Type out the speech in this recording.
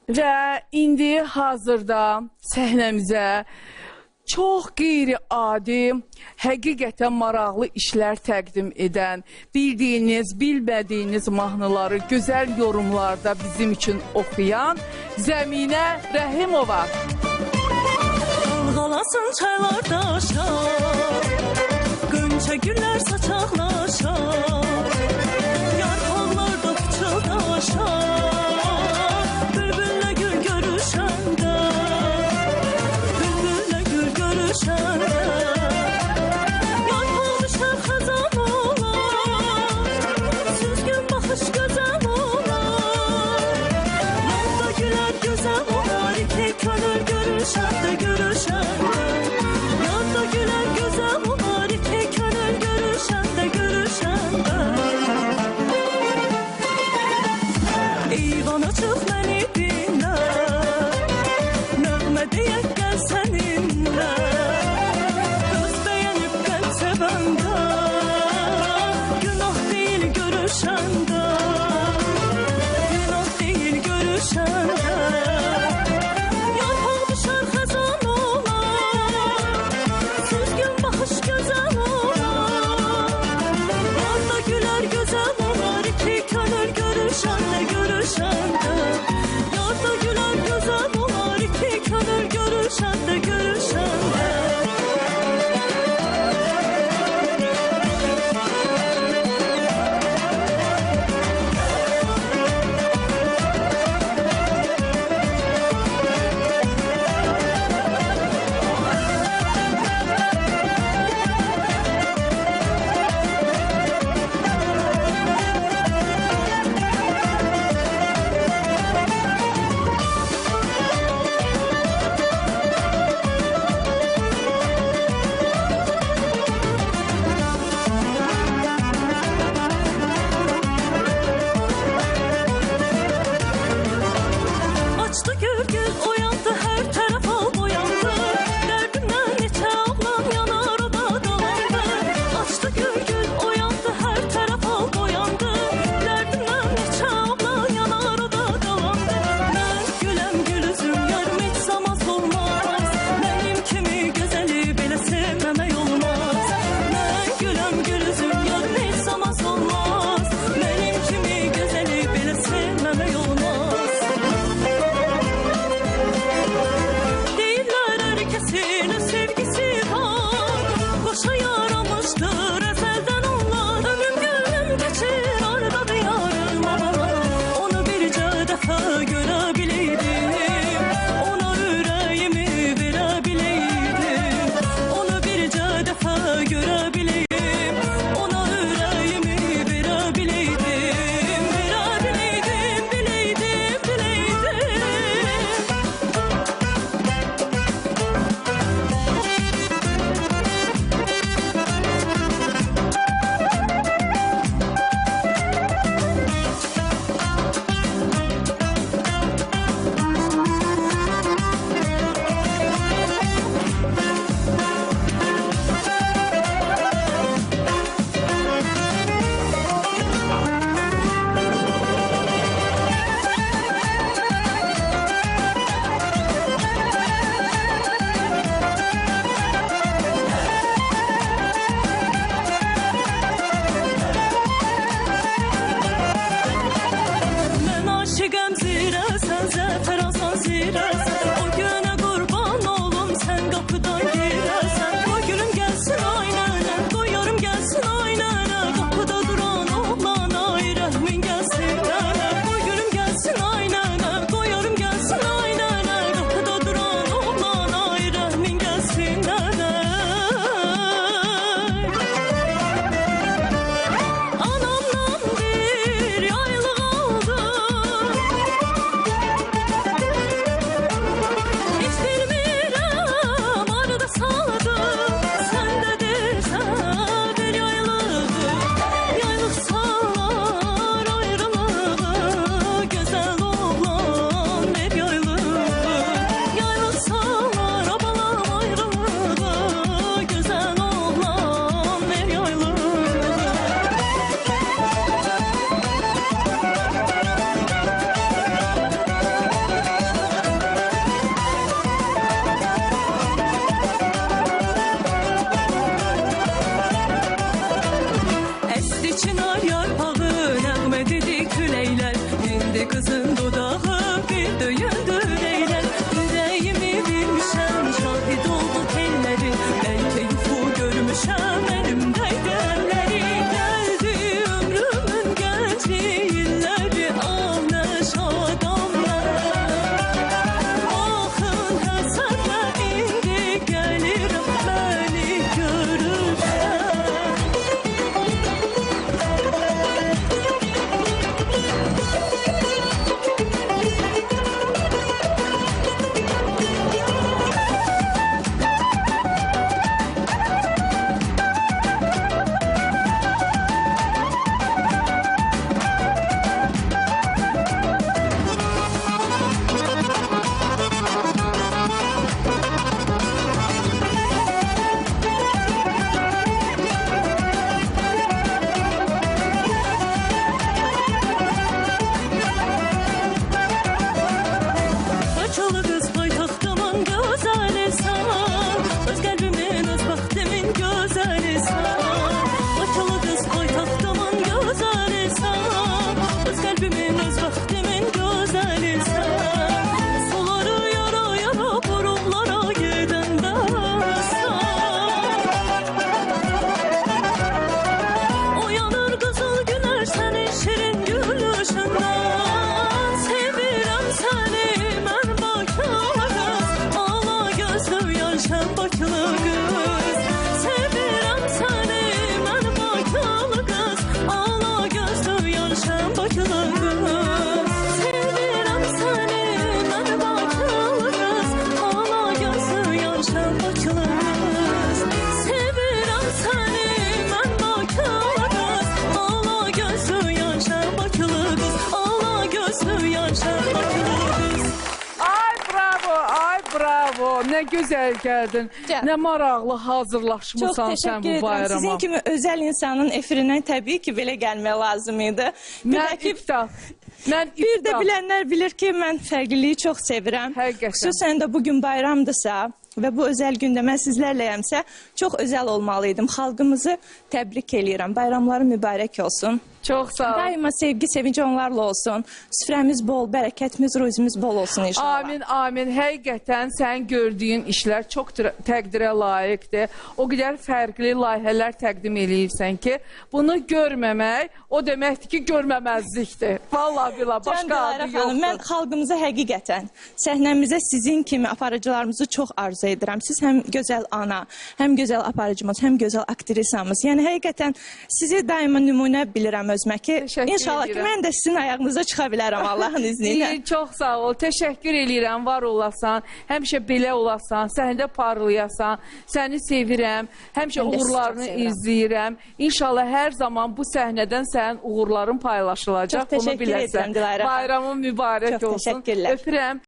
Və indi hazırda səhnəmizə çox qeyri-adi, həqiqətən maraqlı işlər təqdim edən, bildiyiniz, bilmədiyiniz mahnıları gözəl yorumlarda bizim üçün oxuyan Zəminə Rəhimova. Dalğalasın çaylar daşar, qönçə güllər saçaqlaşar, yarpaqlarda pıçıldaşar. söyən şərhatınız. Ay bravo, ay bravo. Nə gözəl gəldin. Can. Nə maraqlı Çox hazırlaşmısan sən təşəkkür bu edirəm. bayrama. Sizin kimi özəl insanın efirindən təbii ki, belə gəlmək lazım idi. Bir Mən də ki, iftah. Mən bir də iftah. bilənlər bilir ki, mən fərqliliyi çox sevirəm. Həqiqətən. Xüsusən də bugün bayramdırsa və bu özəl gündə mən sizlərləyəmsə, çox özəl olmalıydım. Xalqımızı təbrik eləyirəm. Bayramları mübarək olsun. Çox sağ ol. Daima sevgi, sevinci onlarla olsun. Süfrəmiz bol, bərəkətimiz, ruzimiz bol olsun inşallah. Amin, amin. Həqiqətən sən gördüyün işlər çox təqdirə layiqdir. O qədər fərqli layihələr təqdim eləyirsən ki, bunu görməmək o deməkdir ki, görməməzlikdir. Vallahi bila, başqa Dilarə adı xanım, mən yoxdur. xalqımıza həqiqətən səhnəmizə sizin kimi aparıcılarımızı çox arzu edirəm. Siz həm gözəl ana, həm gözəl aparıcımız, həm gözəl aktrisamız. Yəni həqiqətən sizi daima nümunə bilirəm özümə ki, Təşəkkür inşallah ki, edirəm. mən də sizin ayağınıza çıxa bilərəm Allahın izni ilə. İyi, çox sağ ol. Təşəkkür eləyirəm. Var olasan. Həmişə belə olasan. Səhnədə parlayasan. Səni sevirəm. Həmişə Mən də sizi uğurlarını çox sevirəm. izləyirəm. İnşallah hər zaman bu səhnədən sənin uğurların paylaşılacaq. Çox təşəkkür Bunu biləsən. edirəm, Dilarə xanım. Bayramın mübarək Çox olsun. təşəkkürlər. Öpürəm.